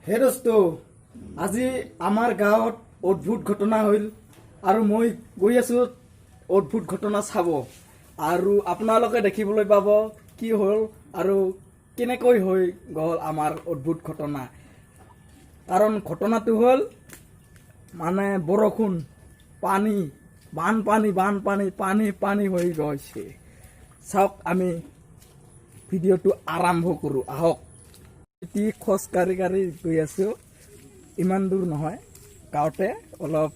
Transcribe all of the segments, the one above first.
হে দোস্ত, আজি আমাৰ গাঁৱত অদ্ভুত ঘটনা হ'ল আৰু মই গৈ আছোঁ অদ্ভুত ঘটনা চাব আৰু আপোনালোকে দেখিবলৈ পাব কি হ'ল আৰু কেনেকৈ হৈ গ'ল আমাৰ অদ্ভুত ঘটনা। কাৰণ ঘটনাটো হ'ল মানে বৰষুণ, পানী, বানপানী বানপানী পানী পানী হৈ গৈছে। চাওক, আমি ভিডিঅ'টো আৰম্ভ কৰোঁ, আহক। এতিয়া খোজ কাঢ়ি গৈ আছোঁ, ইমান দূৰ নহয়, গাঁৱতে অলপ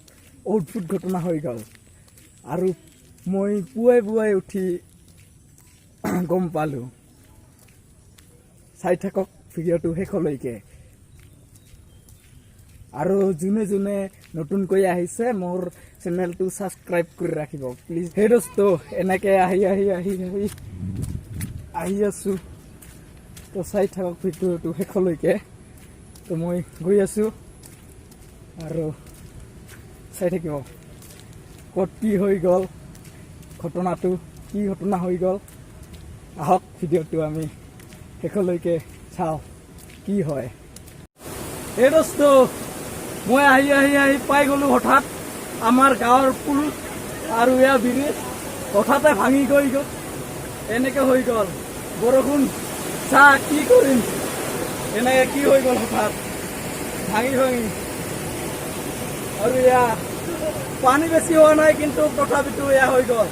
অদ্ভুত ঘটনা হৈ গ'ল আৰু মই পুৱাই উঠি গম পালোঁ। চাই থাকক ভিডিঅ'টো শেষলৈকে। আৰু যোনে যোনে নতুনকৈ আহিছে মোৰ চেনেলটো ছাবস্ক্ৰাইব কৰি ৰাখিব প্লিজ। সেই দোস্ত, এনেকৈ আহি আছোঁ, তো চাই থাকক ভিডিঅ'টো শেষলৈকে। তো মই গৈ আছোঁ আৰু চাই থাকিব ক'ত কি হৈ গ'ল, ঘটনাটো কি ঘটনা হৈ গ'ল। আহক ভিডিঅ'টো আমি শেষলৈকে চাওঁ কি হয়। এই দোস্ত, মই আহি পাই গ'লোঁ হঠাৎ আমাৰ গাঁৱৰ পুল আৰু ইয়াৰ ব্ৰিজ হঠাতে ভাঙি গৈ গ'ল। এনেকৈ হৈ গ'ল বৰষুণ, চাহ কি কৰিম, এনেকৈ কি হৈ গ'ল হঠাৎ ভাঙি আৰু এয়া পানী বেছি হোৱা নাই, কিন্তু তথাপিতো এয়া হৈ গ'ল।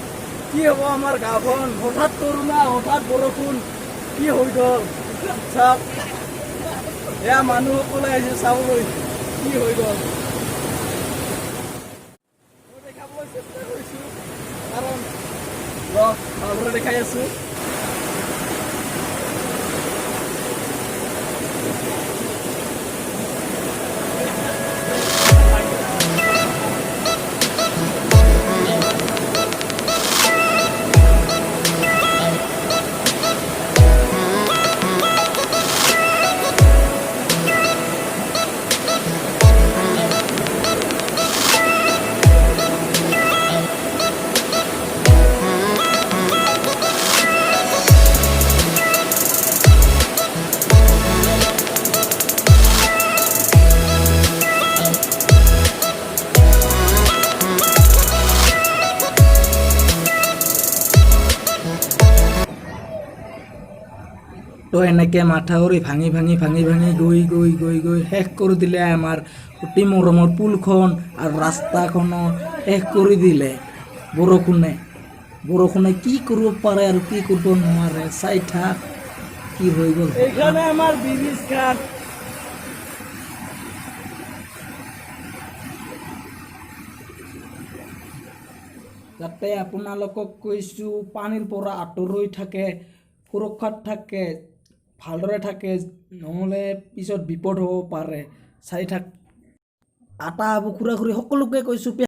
কি হ'ব আমাৰ গাঁওখন, হঠাৎ কৰোণা, হঠাৎ বৰষুণ, কি হৈ গ'ল চাওক। এয়া মানুহসকলে আহিছে চাবলৈ কি হৈ গ'ল। মই দেখাবলৈ চেষ্টা কৰিছোঁ, কাৰণ ভালদৰে দেখাই আছোঁ। তো এনেকৈ মাথাউৰি ভাঙি গৈ শেষ কৰি দিলে আমাৰ অতি মৰমৰ পুলখন আৰু ৰাস্তাখনো শেষ কৰি দিলে বৰষুণে কি কৰিব পাৰে আৰু কি কৰিব নোৱাৰে। চাই থাক কি হৈ গ'ল। এইখানে আমাৰ ব্ৰিজ খান, যাতে আপোনালোকক কৈছোঁ পানীৰ পৰা আঁতৰি থাকে, সুৰক্ষাত থাকে, ভালদৰে থাকে, নহ'লে পিছত বিপদ হ'ব পাৰে। চাই থাক, আটা আবু খুৰা খুৰী সকলোকে কৈছোঁ।